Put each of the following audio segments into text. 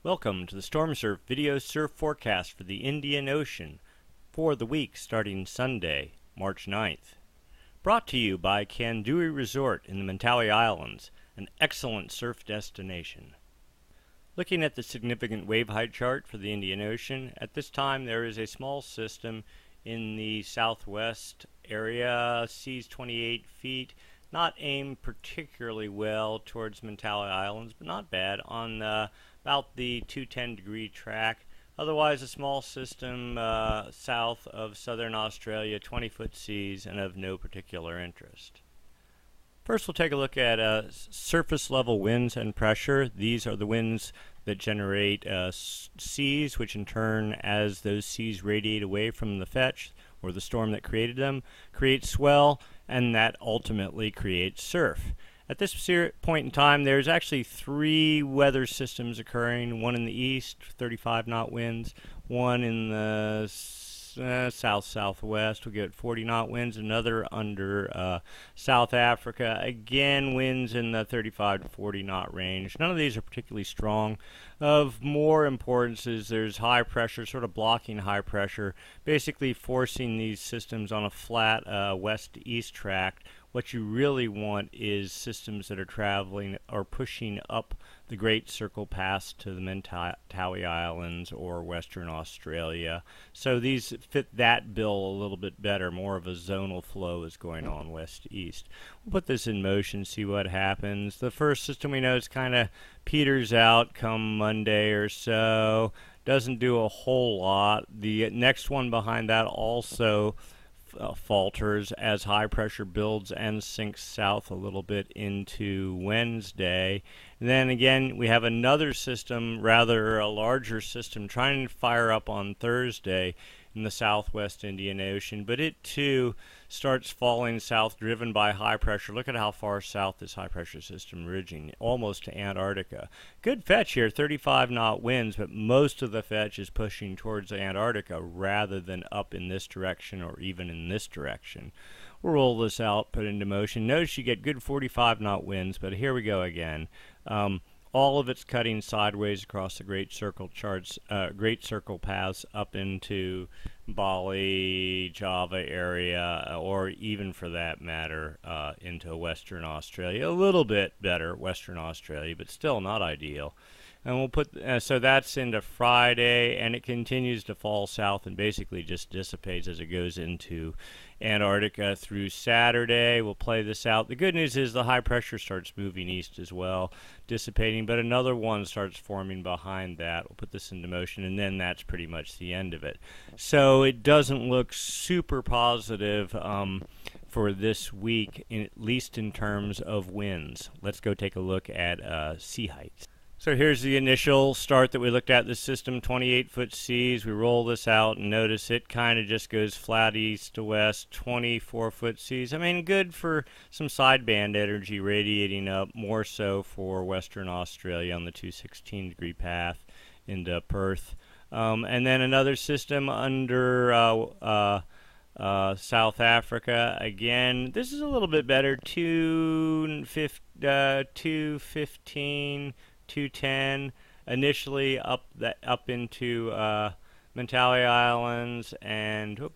Welcome to the Stormsurf video surf forecast for the Indian Ocean for the week starting Sunday, March 9th. Brought to you by Kandui Resort in the Kandui Islands, an excellent surf destination. Looking at the significant wave height chart for the Indian Ocean, at this time there is a small system in the southwest area, seas 28 feet, not aimed particularly well towards Kandui Islands, but not bad on about the 210-degree track. Otherwise, a small system south of southern Australia, 20-foot seas, and of no particular interest. First, we'll take a look at surface level winds and pressure. These are the winds that generate seas, which in turn, as those seas radiate away from the fetch, or the storm that created them, creates swell, and that ultimately creates surf. At this point in time, there's actually three weather systems occurring. One in the east, 35 knot winds. One in the south-southwest, we'll get 40 knot winds. Another under South Africa. Again, winds in the 35 to 40 knot range. None of these are particularly strong. Of more importance is there's high pressure, sort of blocking high pressure, basically forcing these systems on a flat west-east track. What you really want is systems that are traveling or pushing up the Great Circle Pass to the Kandui Islands or Western Australia. So these fit that bill a little bit better. More of a zonal flow is going on west-east. We'll put this in motion, see what happens. The first system we know is kind of peters out come Monday or so. Doesn't do a whole lot. The next one behind that also falters as high pressure builds and sinks south a little bit into Wednesday. And then again, we have another system, rather a larger system, trying to fire up on Thursday in the southwest Indian Ocean, but it too starts falling south, driven by high pressure. Look at how far south this high pressure system ridging, almost to Antarctica. Good fetch here, 35 knot winds, but most of the fetch is pushing towards Antarctica rather than up in this direction or even in this direction. We'll roll this out, put it into motion. Notice you get good 45 knot winds, but here we go again. All of it's cutting sideways across the Great Circle paths up into Bali, Java area, or even for that matter into Western Australia. A little bit better Western Australia, but still not ideal. And we'll put so that's into Friday, and it continues to fall south and basically just dissipates as it goes into Antarctica through Saturday. We'll play this out. The good news is the high pressure starts moving east as well, dissipating, but another one starts forming behind that. We'll put this into motion, and then that's pretty much the end of it. So it doesn't look super positive for this week, at least in terms of winds. Let's go take a look at sea heights. So here's the initial start that we looked at, the system, 28-foot seas. We roll this out and notice it kind of just goes flat east to west, 24-foot seas. I mean, good for some sideband energy radiating up, more so for Western Australia on the 216-degree path into Perth. And then another system under South Africa. Again, this is a little bit better, 215, 210 initially up into Kandui Islands and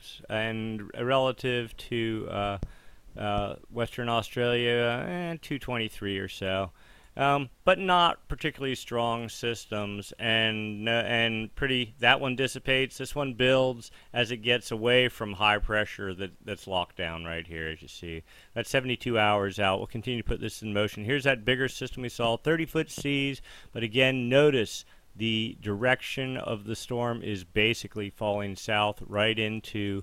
relative to Western Australia, 223 or so. But not particularly strong systems, and that one dissipates. This one builds as it gets away from high pressure that's locked down right here, as you see. That's 72 hours out. We'll continue to put this in motion. Here's that bigger system we saw, 30-foot seas, but again, notice the direction of the storm is basically falling south right into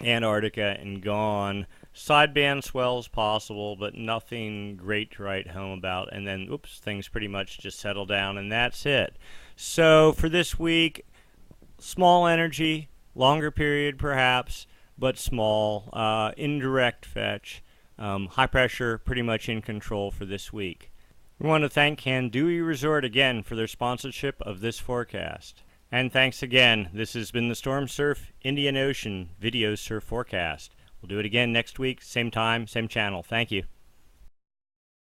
Antarctica and gone. Sideband swells possible, but nothing great to write home about. And then, things pretty much just settle down, and that's it. So for this week, small energy, longer period perhaps, but small, indirect fetch, high pressure, pretty much in control for this week. We want to thank Kandui Resort again for their sponsorship of this forecast. And thanks again. This has been the Stormsurf Indian Ocean Video Surf Forecast. We'll do it again next week, same time, same channel. Thank you.